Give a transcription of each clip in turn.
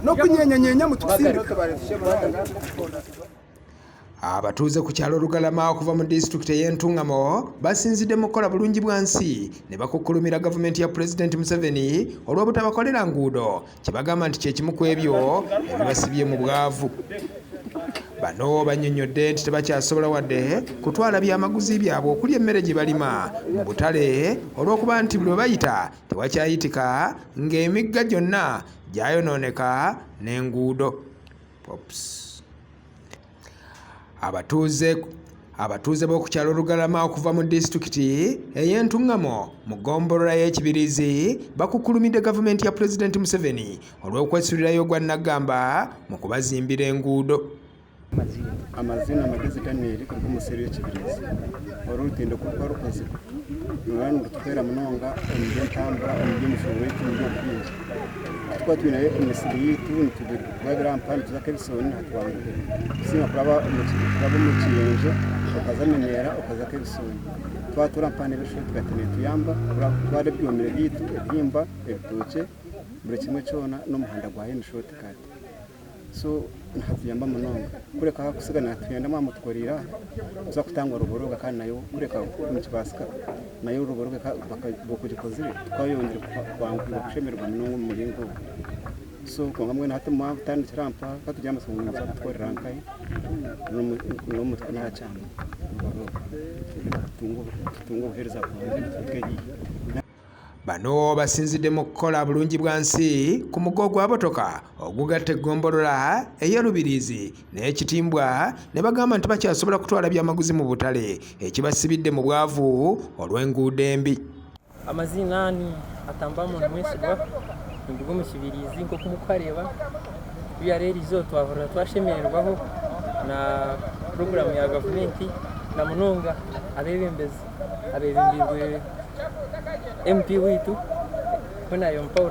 no kunyenyenya mutusirika. Abatuuze ku kyalo Lugalama okuva mu disitulikiti y'Entungamo basinzidde mu kukola bulungi bwansi ne bakukkulumira gavumenti ya Pulezidenti Museveni olw'obutabakolera nguudo kye bagamba nti kye kimu ku ebyo ebibasibye mu bwavu. Bano bannyonnyodde nti tebakyasobola wadde kutwala byamaguzi byabwe okuli emmere gye balima mu butale olw'okuba nti buli we bayita tewakyayitika ng'emigga gyonna gyayonooneka n'enguudo. Abatuuze b'oku kyalo Lugalama okuva mu disitulikiti ey'Entungamo mu ggombolola y'Ekibirizi bakukkulumidde gavumenti ya Pulezidenti Museveni olw'okwesulirayo gwa Nagamba mu kubazimbira enguudo. Amazina magezi Daniel kuri umuseri w'Ekibirizi orutindo kuko rukoze nurano gutwera munonga umujye ntambura umujye mushoro w'Ekibirizi kwinji twa twinaye imisiri yitu nitubiri babira mpano tuzakebisoni hatwangu sima kuraba mu kiyenje ukazamenyera ukazakebisoni twatura mpane bisho tugatene tuyamba twade byomere yitu ebyimba ebituke buri kimwe cyona no muhanda gwa hino shoti kati so nhatuyamba munonga kureka kusigana tuyenda mwamutworira uza kutangwa ruboroga kandi nayo kureka mu kibasika nayo ruboroga bakugikoze twayongera kwangwa kushemerwa munongo mu muringo so kongamwe na hatuma tandi trampa katujama songa kutworira nkai no mutwe na cyane tungo hereza kwanje. Bano basinzidde mu kukola bulungi bwansi ku mugo gwa Botoka ogugatta eggombolola ey'Olubirizi n'Ekitimbwa ne bagamba nti bakyasobola kutwala byamaguzi mu butale ekibasibidde mu bwavu olw'enguudo embi. Amazina ni atambamo mwesigwa ndugo mu Kibirizi nko kumukareba byareri zo twavura twashemererwaho na programu ya gavumenti na munonga abebimbirwe MP witu kuna yompaur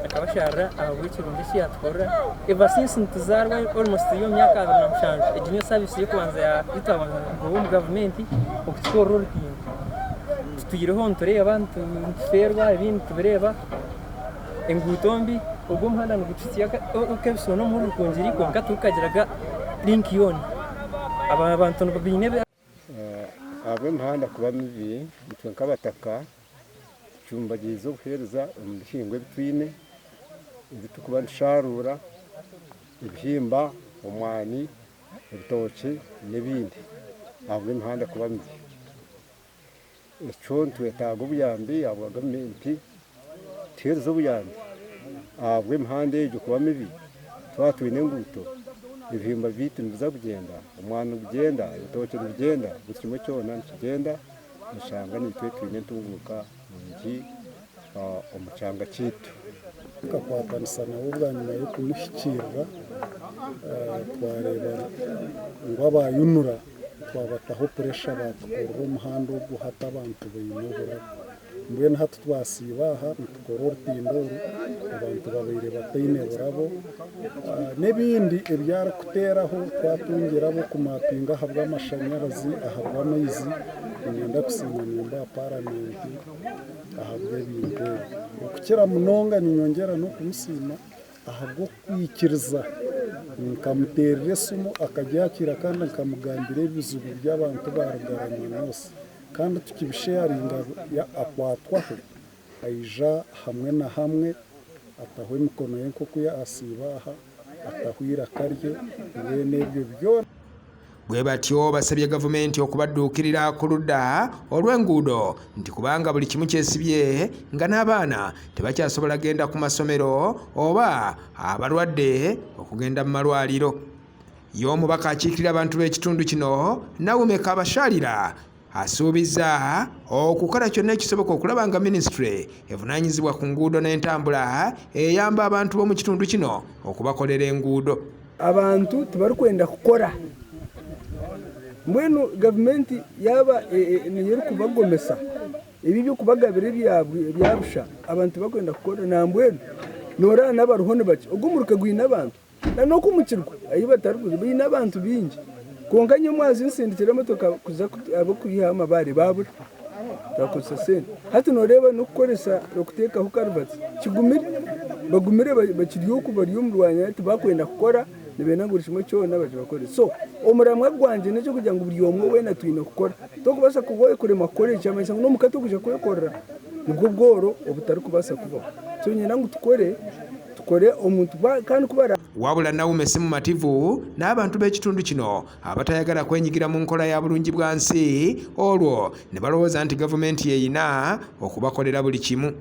akabashara abwikirundi cyatwora ever since ntizarwa almost yo myaka 27 ejinyo service yo kwanza ya itawa ngo government okutwora rukingo tuyireho ntore abantu ferwa ibintu tubereba engutombi ubwo mhanda no gutsiya okebsono mu rukonjiri ko ngatukagiraga link yoni abantu babine abe mhanda kuba mibi mutwe kabataka cyumba gizo kuhereza umuhingwe bitwine ibitukuba nsharura ibihimba umwani ibitoke n'ibindi abwe imihanda kuba mbi icyo twetaga ubuyambi abwa gavumenti tereza ubuyambi abwe imihanda y'ibyo kuba mibi twatwine nguto ibihimba bitu nibiza kugenda umwani ugenda ibitoke bigenda buri kimwe cyona kigenda nshanga nitwe twine tunguka ngi umucanga kitu kakwatanisa nabo bwa nyuma yo kumushyikirira twareba ngo abayunura twabataho puresha batukora umuhanda wo guhata abantu bayinobora mbwe nta twasibaha tukora urutindoro abantu babire batayineborabo n'ibindi ibyara kuteraho twatungirabo kumapinga habwa amashanyarazi ahabwa amazi ngenda kusinya nimba parliament ahabwe ibintu ukira munonga ninyongera no kumusima ahabwo kwikiriza nkamuterere sumo akagyakira kandi nkamugambira ibizubu by'abantu barugaranye bose kandi tukibisharinga ya akwatwaho ayija hamwe na hamwe atahwe imikono ye nko kuya asibaha atahwira karye bene ebyo byo bwe batyo basabye gavumenti okubadduukirira ku ludda olw'enguudo nti kubanga buli kimu kyesibye nga n'abaana tebakyasobola genda ku masomero oba abalwadde okugenda mu malwaliro. Y'omubaka akiikirira abantu b'ekitundu kino Nawume Kabashalira asuubiza okukola kyonna ekisoboka okulaba nga minisitule evunaanyizibwa ku nguudo n'entambula eyamba abantu b'omu kitundu kino okubakolera enguudo. Abantu tebarikwenda kukora mbwenu gavumenti yaba niyo kubagomesa ibi byo kubagabira byabusha abantu bakwenda kukora na mbwenu nora n'abaruhone bake ogumuruka gwina abantu na no kumukirwa ayi batarukuze bina abantu bingi konganye mwazi nsindikira motoka kuza abo kuyiha amabare babura takusasene hati noreba no kukoresa okuteka ho karubati kigumira bagumire bakiriyo ku bari mu Rwanda tubakwenda gukora nibena buri kimwe cyona baje bakore so umuramwa gwanje nicyo kugira ngo buri omwe wena twine gukora to kubasa kugoye kure makore cyangwa se no mukato kuje kuyekora nibwo bworo obutari kubasa kuba so nyina ngo tukore omuntu kandi kubara wabula Naume Ssemumativu n'abantu b'ekitundu kino abatayagala kwenyigira mu nkola ya bulungi bwansi olwo ne balowooza nti gavumenti yeyina okubakolera buli kimu.